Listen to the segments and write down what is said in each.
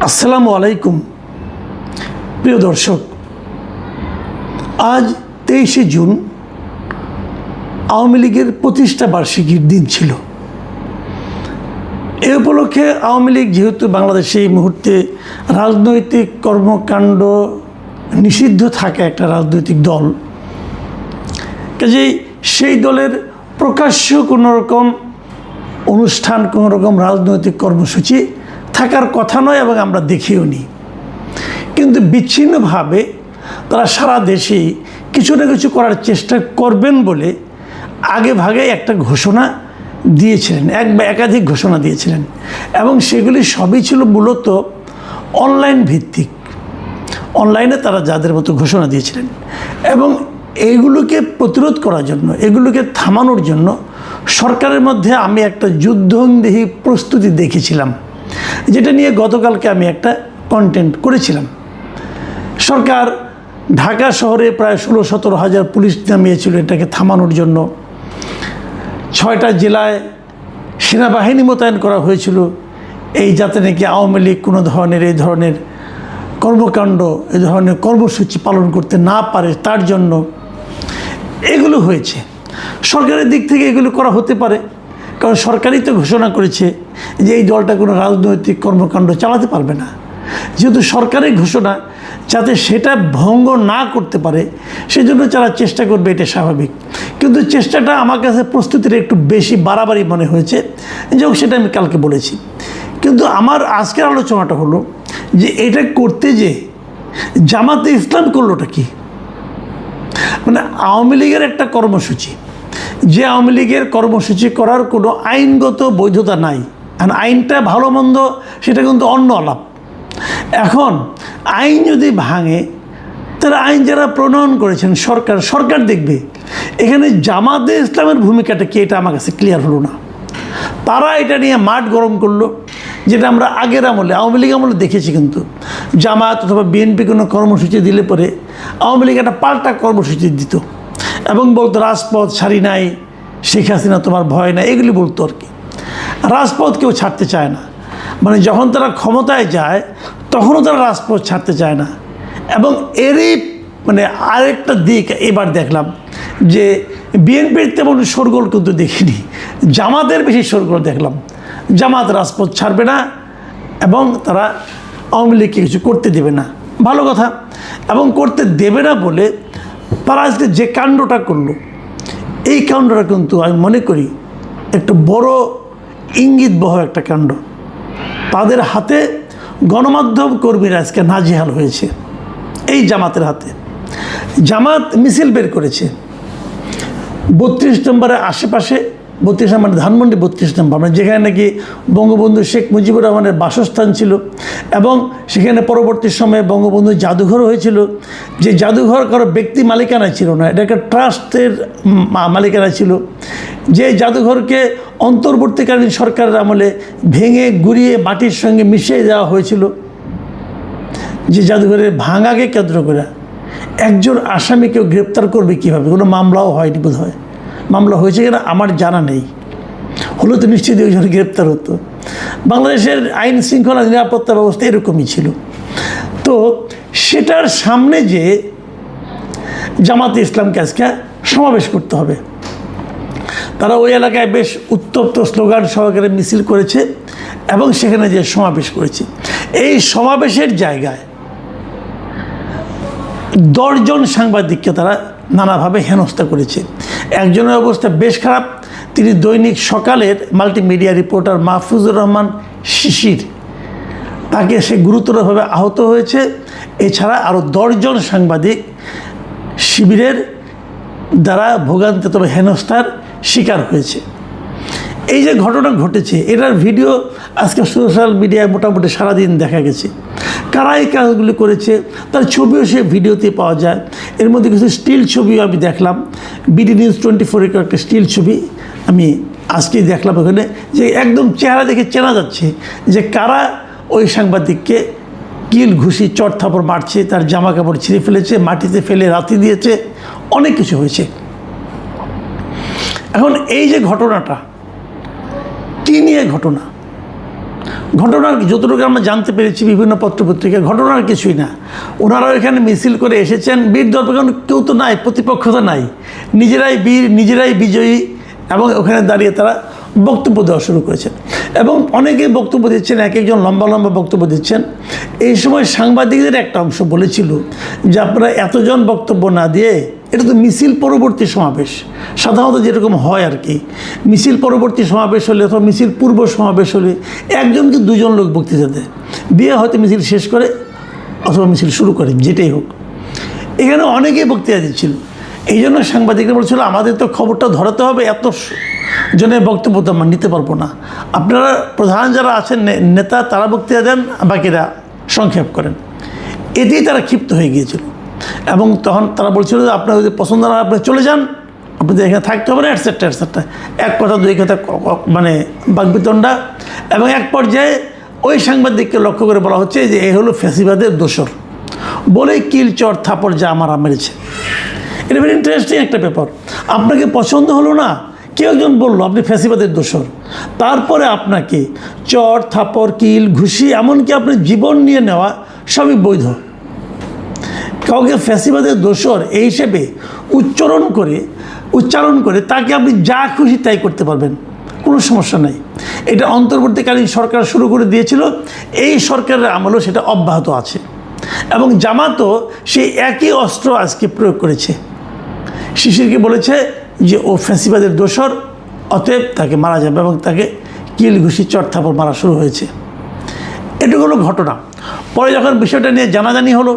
আসসালামু আলাইকুম প্রিয় দর্শক, আজ 23শে জুন আওয়ামী লীগের প্রতিষ্ঠা বার্ষিকীর দিন ছিল। এ উপলক্ষে আওয়ামী লীগ যেহেতু বাংলাদেশে এই মুহূর্তে রাজনৈতিক কর্মকাণ্ড নিষিদ্ধ থাকে একটা রাজনৈতিক দল, কাজেই সেই দলের প্রকাশ্য কোনো রকম অনুষ্ঠান, কোনো রকম রাজনৈতিক কর্মসূচি থাকার কথা নয় এবং আমরা দেখিও নি। কিন্তু বিচ্ছিন্নভাবে তারা সারা দেশেই কিছু না কিছু করার চেষ্টা করবেন বলে আগে ভাগে একটা ঘোষণা দিয়েছিলেন, এক বা একাধিক ঘোষণা দিয়েছিলেন, এবং সেগুলি সবই ছিল মূলত অনলাইন ভিত্তিক। অনলাইনে তারা যাদের মতো ঘোষণা দিয়েছিলেন এবং এইগুলোকে প্রতিরোধ করার জন্য, এগুলোকে থামানোর জন্য সরকারের মধ্যে আমি একটা যুদ্ধংদেহী প্রস্তুতি দেখেছিলাম, যেটা নিয়ে গতকালকে আমি একটা কন্টেন্ট করেছিলাম। সরকার ঢাকা শহরে প্রায় 16-17 হাজার পুলিশ নামিয়েছিল এটাকে থামানোর জন্য। 6টা জেলায় সেনাবাহিনী মোতায়েন করা হয়েছিল, এই যাতে নাকি আওয়ামী লীগ কোনো ধরনের এই ধরনের কর্মকাণ্ড, এই ধরনের কর্মসূচি পালন করতে না পারে তার জন্য এগুলো হয়েছে। সরকারের দিক থেকে এগুলো করা হতে পারে, কারণ সরকারই তো ঘোষণা করেছে যে এই দলটা কোনো রাজনৈতিক কর্মকাণ্ড চালাতে পারবে না। যেহেতু সরকারের ঘোষণা, যাতে সেটা ভঙ্গ না করতে পারে সেজন্য যারা চেষ্টা করবে, এটা স্বাভাবিক। কিন্তু চেষ্টাটা আমার কাছে প্রস্তুতির একটু বেশি বাড়াবাড়ি মনে হয়েছে, যেমন সেটা আমি কালকে বলেছি। কিন্তু আমার আজকের আলোচনাটা হলো যে এটা করতে যে জামাতে ইসলাম করলোটা কি। মানে আওয়ামী লীগের একটা কর্মসূচি, যে আওয়ামী লীগের কর্মসূচি করার কোনো আইনগত বৈধতা নাই, আর আইনটা ভালো মন্দ সেটা কিন্তু অন্য আলাপ। এখন আইন যদি ভাঙে, তারা আইন যারা প্রণয়ন করেছেন সরকার দেখবে। এখানে জামাতে ইসলামের ভূমিকাটা কি, এটা আমার কাছে ক্লিয়ার হলো না। তারা এটা নিয়ে মাঠ গরম করলো, যেটা আমরা আগের আমলে, আওয়ামী লীগ আমলে দেখেছি। কিন্তু জামাত অথবা বিএনপি কোনো কর্মসূচি দিলে পরে আওয়ামী লীগ একটা পাল্টা কর্মসূচি দিত এবং বলতো রাজপথ ছাড়ি নাই, শেখ হাসিনা তোমার ভয় নাই, এগুলি বলতো আর কি। রাজপথ কেউ ছাড়তে চায় না, মানে যখন তারা ক্ষমতায় যায় তখনও তারা রাজপথ ছাড়তে চায় না। এবং এরই মানে আরেকটা দিক এবার দেখলাম যে বিএনপির তেমন শোরগোল কিন্তু দেখিনি, জামাতের বেশি শোরগোল দেখলাম। জামাত রাজপথ ছাড়বে না এবং তারা আওয়ামী লীগকে কিছু করতে দেবে না, ভালো কথা। এবং করতে দেবে না বলে তারা আজকে যে কাণ্ডটা করলো, এই কাণ্ডটা কিন্তু আমি মনে করি একটা বড় ইঙ্গিতবহ একটা কাণ্ড। তাদের হাতে গণমাধ্যম কর্মীরা আজকে নাজেহাল হয়েছে, এই জামাতের হাতে। জামাত মিছিল বের করেছে 32 নম্বরের আশেপাশে, 32 নম্বর ধানমন্ডি 32 নম্বর, মানে যেখানে নাকি বঙ্গবন্ধু শেখ মুজিবুর রহমানের বাসস্থান ছিল, এবং সেখানে পরবর্তী সময়ে বঙ্গবন্ধু জাদুঘর হয়েছিল। যে জাদুঘর কারো ব্যক্তি মালিকানা ছিল না, এটা একটা ট্রাস্টের মালিকানা ছিল। যে জাদুঘরকে অন্তর্বর্তীকালীন সরকারের আমলে ভেঙে গুঁড়িয়ে মাটির সঙ্গে মিশিয়ে দেওয়া হয়েছিল। যে জাদুঘরের ভাঙাকে কেন্দ্র করে একজন আসামিকেও গ্রেপ্তার করবে কীভাবে? কোনো মামলাও হয়নি বোধ হয়। মামলা হয়েছে কিনা আমার জানা নেই, হলো তো নিশ্চিত ওই জন্য গ্রেপ্তার হতো। বাংলাদেশের আইন শৃঙ্খলা নিরাপত্তা ব্যবস্থা এরকমই ছিল। তো সেটার সামনে যে জামাতে ইসলামকে আজকে সমাবেশ করতে হবে, তারা ওই এলাকায় বেশ উত্তপ্ত স্লোগান সহকারে মিছিল করেছে এবং সেখানে যে সমাবেশ করেছে, এই সমাবেশের জায়গায় 10 জন সাংবাদিককে তারা নানাভাবে হেনস্থা করেছে। একজনের অবস্থা বেশ খারাপ, তিনি দৈনিক সকালের মাল্টিমিডিয়া রিপোর্টার মাহফুজুর রহমান শিশির, তাকে সে গুরুতরভাবে আহত হয়েছে। এছাড়া আরও 10 জন সাংবাদিক শিবিরের দ্বারা ভোগান্তি, তবে হেনস্থার শিকার হয়েছে। এই যে ঘটনা ঘটেছে, এটার ভিডিও আজকে সোশ্যাল মিডিয়ায় মোটামুটি সারাদিন দেখা গেছে। কারা এই কাজগুলি করেছে তার ছবিও সে ভিডিওতে পাওয়া যায়। এর মধ্যে কিছু স্টিল ছবিও আমি দেখলাম, বিডি নিউজ 24-এর একটা স্টিল ছবি আমি আজকেই দেখলাম ওখানে, যে একদম চেহারা দেখে চেনা যাচ্ছে যে কারা ওই সাংবাদিককে কিল ঘুষি চট থাপড় মারছে, তার জামা কাপড় ছিঁড়ে ফেলেছে, মাটিতে ফেলে রাতি দিয়েছে, অনেক কিছু হয়েছে। এখন এই যে ঘটনাটা কী নিয়ে ঘটনা, ঘটনার যতটুকু আমরা জানতে পেরেছি বিভিন্ন পত্রপত্রিকায়, ঘটনার কিছুই না। ওনারাও এখানে মিছিল করে এসেছেন, বীর দর্পে কেউ তো নাই, প্রতিপক্ষ তো নাই, নিজেরাই বীর, নিজেরাই বিজয়ী, এবং ওখানে দাঁড়িয়ে তারা বক্তব্য দেওয়া শুরু করেছেন। এবং অনেকেই বক্তব্য দিচ্ছেন, এক একজন লম্বা লম্বা বক্তব্য দিচ্ছেন। এই সময় সাংবাদিকদের একটা অংশ বলেছিল যে আপনারা এতজন বক্তব্য না দিয়ে, এটা তো মিছিল পরবর্তী সমাবেশ, সাধারণত যেরকম হয় আর কি, মিছিল পরবর্তী সমাবেশ হলে অথবা মিছিল পূর্ব সমাবেশ হলে একজনকে দুজন লোক বক্তৃতা দেয়, দিয়ে হয়তো মিছিল শেষ করে অথবা মিছিল শুরু করে, যেটাই হোক। এখানে অনেকেই বক্তৃতা দিচ্ছিল। এই জন্য সাংবাদিকরা বলছিল আমাদের তো খবরটা ধরাতে হবে, এত জনের বক্তব্য তো আমরা নিতে পারবো না, আপনারা প্রধান যারা আছেন নেতা তারা বক্তৃতা দেন, বাকিরা সংক্ষেপ করেন। এতেই তারা ক্ষিপ্ত হয়ে গিয়েছিল। এবং তখন তারা বলছিল যে আপনার যদি পছন্দ না আপনি চলে যান, আপনাদের এখানে থাকতে হবে না, এটসেট্রা এটসেট্রা, এক কথা দুই কথা মানে বাকবিতণ্ডা। এবং এক পর্যায়ে ওই সাংবাদিককে লক্ষ্য করে বলা হচ্ছে যে এ হলো ফ্যাসিবাদের দোসর, বলেই কিল চর থাপড় যা আমার মেরেছে। এটা ভেরি ইন্টারেস্টিং একটা ব্যাপার। আপনাকে পছন্দ হলো না, কেউ একজন বললো আপনি ফ্যাসিবাদের দোসর, তারপরে আপনাকে চর থাপড় কিল ঘুষি এমনকি আপনার জীবন নিয়ে নেওয়া সবই বৈধ। কাউকে ফ্যাসিবাদের দোসর এই হিসেবে উচ্চারণ করে তাকে আপনি যা খুশি তাই করতে পারবেন, কোনো সমস্যা নাই। এটা অন্তর্বর্তীকালীন সরকার শুরু করে দিয়েছিল, এই সরকারের আমলেও সেটা অব্যাহত আছে। এবং জামাতও সেই একই অস্ত্র আজকে প্রয়োগ করেছে। শিশিরকে বলেছে যে ও ফ্যাসিবাদের দোসর, অতএব তাকে মারা যাবে, এবং তাকে কিল ঘুষি চর থাপড় মারা শুরু হয়েছে। এটা হলো ঘটনা। পরে যখন বিষয়টা নিয়ে জানাজানি হলো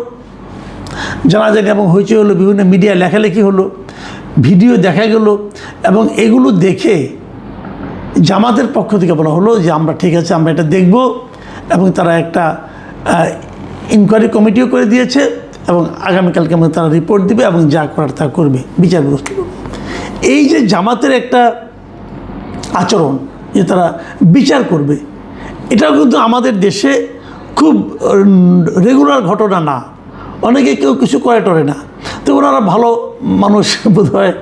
এবং হইচই হলো, বিভিন্ন মিডিয়া লেখালেখি হলো, ভিডিও দেখা গেল, এবং এগুলো দেখে জামাতের পক্ষ থেকে বলা হলো যে আমরা ঠিক আছে, আমরা এটা দেখব। এবং তারা একটা ইনকোয়ারি কমিটিও করে দিয়েছে, এবং আগামীকালকে মধ্যে তারা রিপোর্ট দিবে এবং যা করার তা করবে, বিচার ব্যবস্থা করবে। এই যে জামাতের একটা আচরণ যে তারা বিচার করবে, এটাও কিন্তু আমাদের দেশে খুব রেগুলার ঘটনা না। অনেকে কেউ কিছু করে টরে না, তো ওনারা ভালো মানুষ বোধ হয়,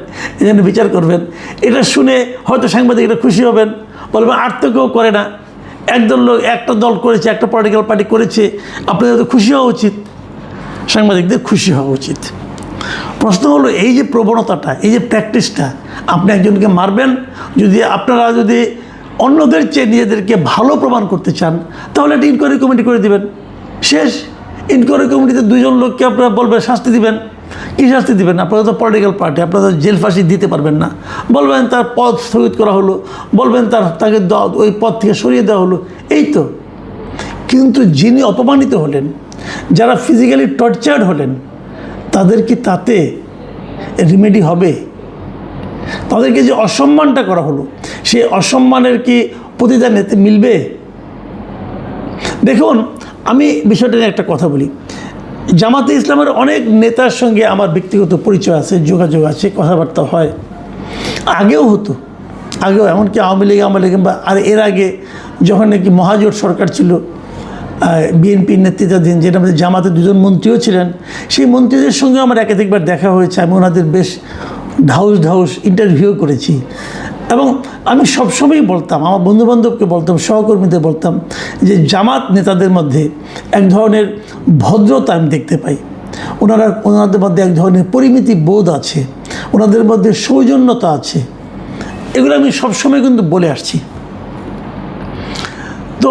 এই জন্য বিচার করবেন। এটা শুনে হয়তো সাংবাদিকরা খুশি হবেন, বলবেন আর তো কেউ করে না, একটা দল করেছে, একটা পলিটিক্যাল পার্টি করেছে, আপনাদের তো খুশি হওয়া উচিত, সাংবাদিকদের খুশি হওয়া উচিত। প্রশ্ন হলো এই যে প্রবণতাটা, এই যে প্র্যাকটিসটা, আপনি একজনকে মারবেন, আপনারা যদি অন্যদের চেয়ে নিজেদেরকে ভালো প্রমাণ করতে চান, তাহলে একটা ইনকোয়ারি কমিটি করে দিবেন, শেষ। ইনকোয়ারি কমিটিতে দুজন লোককে আপনারা বলবেন শাস্তি দিবেন। কী শাস্তি দিবেন? আপনারা তো পলিটিক্যাল পার্টি, আপনারা তো জেল ফাঁসি দিতে পারবেন না। বলবেন তার পদ স্থগিত করা হলো, বলবেন তাকে ওই পদ থেকে সরিয়ে দেওয়া হলো, এই তো। কিন্তু যিনি অপমানিত হলেন, যারা ফিজিক্যালি টর্চার্ড হলেন, তাদের কি তাতে রিমেডি হবে? তাদেরকে যে অসম্মানটা করা হলো, সেই অসম্মানের কি প্রতিদান এতে মিলবে? দেখুন, আমি বিষয়টা নিয়ে একটা কথা বলি। জামাতে ইসলামের অনেক নেতার সঙ্গে আমার ব্যক্তিগত পরিচয় আছে, যোগাযোগ আছে, কথাবার্তা হয়, আগেও হতো, এমনকি আওয়ামী লীগ কিংবা আর এর আগে যখন নাকি মহাজোট সরকার ছিল, বিএনপির নেতৃত্বাধীন, যেটা আমাদের জামাতে দুজন মন্ত্রীও ছিলেন, সেই মন্ত্রীদের সঙ্গে আমার একাধিকবার দেখা হয়েছে। আমি ওনাদের বেশ ঢাউস ইন্টারভিউ করেছি। এবং আমি সবসময়ই বলতাম, আমার বন্ধুবান্ধবকে বলতাম, সহকর্মীদের বলতাম যে জামাত নেতাদের মধ্যে এক ধরনের ভদ্রতা আমি দেখতে পাই। ওনাদের মধ্যে এক ধরনের পরিমিতি বোধ আছে, ওনাদের মধ্যে সৌজন্যতা আছে। এগুলো আমি সবসময় কিন্তু বলে আসছি। তো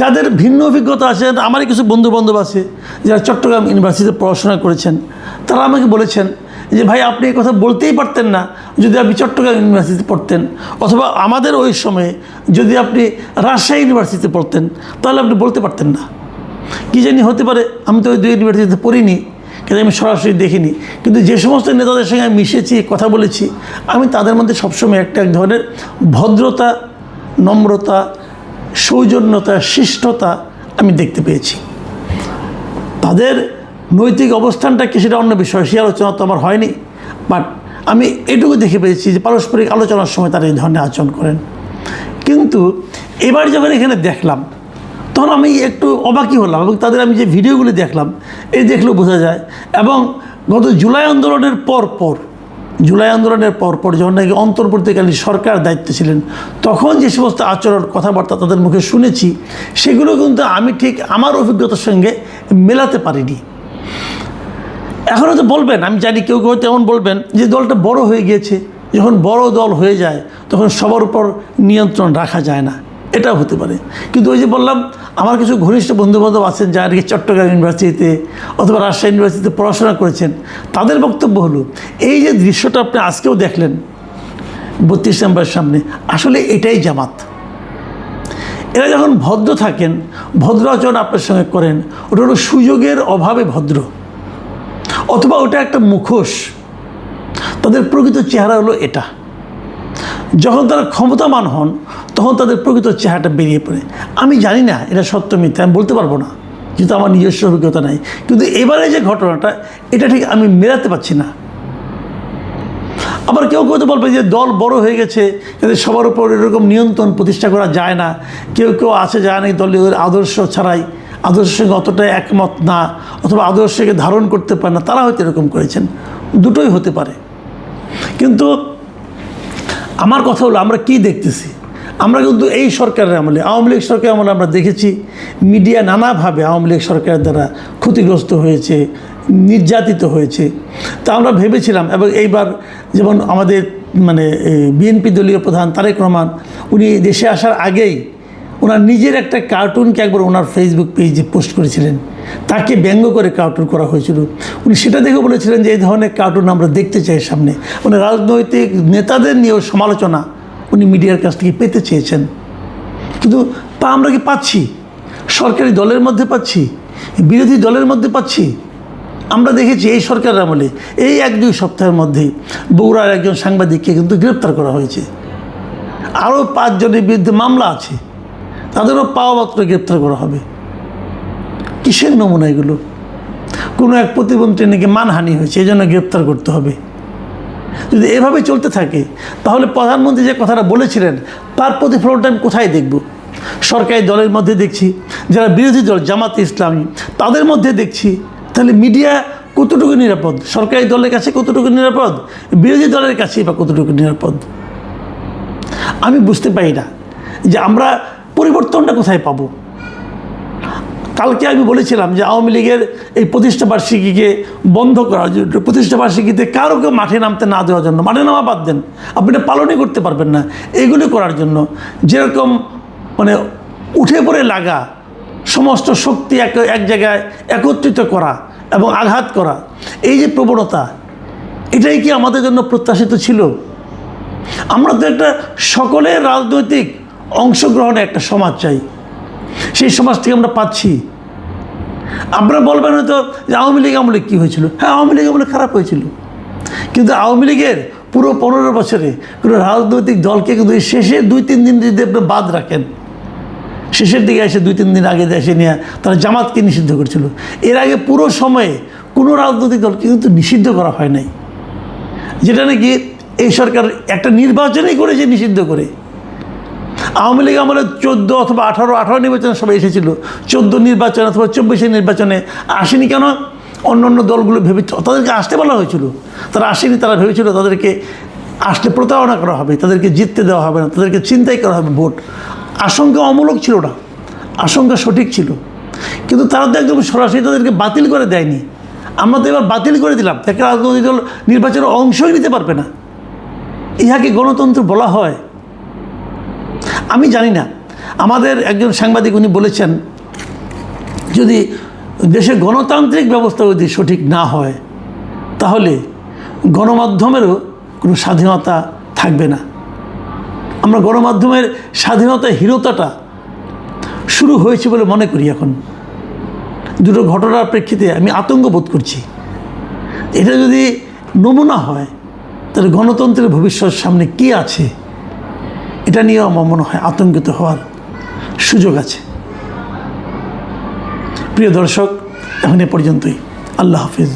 যাদের ভিন্ন অভিজ্ঞতা আছে, আমারই কিছু বন্ধুবান্ধব আছে যারা চট্টগ্রাম ইউনিভার্সিটিতে পড়াশোনা করেছেন, তারা আমাকে বলেছেন যে ভাই আপনি এই কথা বলতেই পারতেন না যদি আপনি চট্টগ্রাম ইউনিভার্সিটিতে পড়তেন, অথবা আমাদের ওই সময়ে যদি আপনি রাজশাহী ইউনিভার্সিটিতে পড়তেন তাহলে আপনি বলতে পারতেন না। কী জানি হতে পারে, আমি তো ওই দুই ইউনিভার্সিটিতে পড়িনি, কিন্তু আমি সরাসরি দেখিনি। কিন্তু যে সমস্ত নেতাদের সঙ্গে আমি মিশেছি, কথা বলেছি, আমি তাদের মধ্যে সবসময় এক ধরনের ভদ্রতা, নম্রতা, সৌজন্যতা, শিষ্টতা আমি দেখতে পেয়েছি। তাদের নৈতিক অবস্থানটা কি সেটা অন্য বিষয়, সে আলোচনা তো আমার হয়নি, বাট আমি এটুকু দেখে পেয়েছি যে পারস্পরিক আলোচনার সময় তারা এই ধরনের আচরণ করেন। কিন্তু এবার যখন এখানে দেখলাম, তখন আমি একটু অবাকই হলাম, এবং তাদের আমি যে ভিডিওগুলি দেখলাম, এই দেখলেও বোঝা যায়। এবং গত জুলাই আন্দোলনের পর জুলাই আন্দোলনের পরপর যখন নাকি অন্তর্বর্তীকালীন সরকার দায়িত্বে ছিলেন, তখন যে সমস্ত আচরণ কথাবার্তা তাদের মুখে শুনেছি, সেগুলো কিন্তু আমি ঠিক আমার অভিজ্ঞতার সঙ্গে মেলাতে পারিনি। এখন হয়তো বলবেন, আমি জানি কেউ কেউ তেমন বলবেন যে দলটা বড় হয়ে গিয়েছে, যখন বড় দল হয়ে যায় তখন সবার উপর নিয়ন্ত্রণ রাখা যায় না, এটাও হতে পারে। কিন্তু ওই যে বললাম, আমার কিছু ঘনিষ্ঠ বন্ধুবান্ধব আছেন যারা কি চট্টগ্রাম ইউনিভার্সিটিতে অথবা রাজশাহী ইউনিভার্সিটিতে পড়াশোনা করেছেন, তাদের বক্তব্য হলো এই যে দৃশ্যটা আপনি আজকেও দেখলেন 32 নম্বরের সামনে, আসলে এটাই জামাত। এরা যখন ভদ্র থাকেন, ভদ্র আচরণ আপনার সঙ্গে করেন, ওটা হলো সুযোগের অভাবে ভদ্র, অথবা ওটা একটা মুখোশ। তাদের প্রকৃত চেহারা হলো এটা। যখন তারা ক্ষমতাবান হন তখন তাদের প্রকৃত চেহারাটা বেরিয়ে পড়ে। আমি জানি না এটা সত্য মিথ্যা, আমি বলতে পারবো না, যেহেতু আমার নিজস্ব অভিজ্ঞতা নাই। কিন্তু এবারে যে ঘটনাটা, এটা ঠিক আমি মেলাতে পারছি না। আবার কেউ কেউ তো বলবে যে দল বড় হয়ে গেছে, এদের সবার উপর এরকম নিয়ন্ত্রণ প্রতিষ্ঠা করা যায় না। কেউ কেউ আছে যায় না দলের আদর্শ ছাড়াই, আদর্শের সঙ্গে অতটা একমত না, অথবা আদর্শকে ধারণ করতে পারে না, তারা হয়তো এরকম করেছেন। দুটোই হতে পারে। কিন্তু আমার কথা হলো, আমরা কি দেখতেছি? আমরা কিন্তু এই সরকারের আমলে, আওয়ামী লীগ সরকারের আমলে আমরা দেখেছি মিডিয়া নানাভাবে আওয়ামী লীগ সরকারের দ্বারা ক্ষতিগ্রস্ত হয়েছে, নির্যাতিত হয়েছে। তা আমরা ভেবেছিলাম, এবং এইবার যেমন আমাদের বিএনপি দলীয় প্রধান তারেক রহমান, উনি দেশে আসার আগেই ওনার নিজের একটা কার্টুনকে একবার ওনার ফেসবুক পেজে পোস্ট করেছিলেন, তাকে ব্যঙ্গ করে কার্টুন করা হয়েছিল। উনি সেটা দেখে বলেছিলেন যে এই ধরনের কার্টুন আমরা দেখতে চাই সামনে। রাজনৈতিক নেতাদের নিয়েও সমালোচনা উনি মিডিয়ার কাছ থেকে পেতে চেয়েছেন। কিন্তু তা আমরা কি পাচ্ছি? সরকারি দলের মধ্যে পাচ্ছি, বিরোধী দলের মধ্যে পাচ্ছি। আমরা দেখেছি এই সরকারের আমলে এই 1-2 সপ্তাহের মধ্যেই বগুড়ার একজন সাংবাদিককে কিন্তু গ্রেপ্তার করা হয়েছে। আরও 5 জনের বিরুদ্ধে মামলা আছে, তাদেরও পাওয়া মাত্র গ্রেপ্তার করা হবে। কিসের নমুনা এগুলো? কোনো এক প্রতিমন্ত্রী নাকি মানহানি হয়েছে, এই জন্য গ্রেপ্তার করতে হবে। যদি এভাবে চলতে থাকে তাহলে প্রধানমন্ত্রী যে কথাটা বলেছিলেন তার প্রতিফলনটা আমি কোথায় দেখব? সরকারি দলের মধ্যে দেখছি, যারা বিরোধী দল জামাত ইসলামী তাদের মধ্যে দেখছি। তাহলে মিডিয়া কতটুকু নিরাপদ? সরকারি দলের কাছে কতটুকু নিরাপদ? বিরোধী দলের কাছেই বা কতটুকু নিরাপদ? আমি বুঝতে পারি না যে আমরা পরিবর্তনটা কোথায় পাবো। কালকে আমি বলেছিলাম যে আওয়ামী লীগের এই প্রতিষ্ঠাবার্ষিকীকে বন্ধ করার জন্য, প্রতিষ্ঠাবার্ষিকীতে কারোকে মাঠে নামতে না দেওয়ার জন্য, মাঠে নামা বাদ দেন, আপনি এটা পালনই করতে পারবেন না, এগুলি করার জন্য যেরকম উঠে পড়ে লাগা, সমস্ত শক্তি এক জায়গায় একত্রিত করা এবং আঘাত করা, এই যে প্রবণতা, এটাই কি আমাদের জন্য প্রত্যাশিত ছিল? আমরা তো একটা সকলের রাজনৈতিক অংশগ্রহণে একটা সমাজ চাই, সেই সমাজ থেকে আমরা পাচ্ছি। আপনারা বলবেন হয়তো যে আওয়ামী লীগ আমলে কী হয়েছিল? হ্যাঁ, আওয়ামী লীগ আমলে খারাপ হয়েছিল, কিন্তু আওয়ামী লীগের পুরো 15 বছরে কোনো রাজনৈতিক দলকে কিন্তু শেষে 2-3 দিন যদি আপনি বাদ রাখেন, শেষের দিকে এসে 2-3 দিন আগে এসে নিয়ে তারা জামাতকে নিষিদ্ধ করেছিল। এর আগে পুরো সময়ে কোনো রাজনৈতিক দলকে কিন্তু নিষিদ্ধ করা হয় নাই, যেটা নাকি এই সরকার একটা নির্বাচনই করেছে নিষিদ্ধ করে। আওয়ামী লীগ আমলে 14 অথবা 18 নির্বাচনে সবাই এসেছিল, 14 নির্বাচনে অথবা 24 নির্বাচনে আসেনি কেন? অন্য অন্য দলগুলো ভেবেছিল তাদেরকে আসতে বলা হয়েছিল, তারা আসেনি। তারা ভেবেছিল তাদেরকে আসলে প্রতারণা করা হবে, তাদেরকে জিততে দেওয়া হবে না, তাদেরকে চিন্তাই করা হবে ভোট। আশঙ্কা অমূলক ছিল না, আশঙ্কা সঠিক ছিল। কিন্তু তারা তো একদম সরাসরি তাদেরকে বাতিল করে দেয়নি। আমরা তো এবার বাতিল করে দিলাম, তাকে রাজনৈতিক দল নির্বাচনের অংশই নিতে পারবে না। ইহাকে গণতন্ত্র বলা হয়? আমি জানি না। আমাদের একজন সাংবাদিক উনি বলেছেন, যদি দেশে গণতান্ত্রিক ব্যবস্থা যদি সঠিক না হয় তাহলে গণমাধ্যমেরও কোনো স্বাধীনতা থাকবে না। আমরা গণমাধ্যমের স্বাধীনতাহীনতাটা শুরু হয়েছে বলে মনে করি। এখন দুটো ঘটনার প্রেক্ষিতে আমি আতঙ্ক বোধ করছি। এটা যদি নমুনা হয় তাহলে গণতন্ত্রের ভবিষ্যৎ সামনে কী আছে এটা নিয়েও আমার মনে হয় আতঙ্কিত হওয়ার সুযোগ আছে। প্রিয় দর্শক, এখন এ পর্যন্তই। আল্লাহ হাফিজ।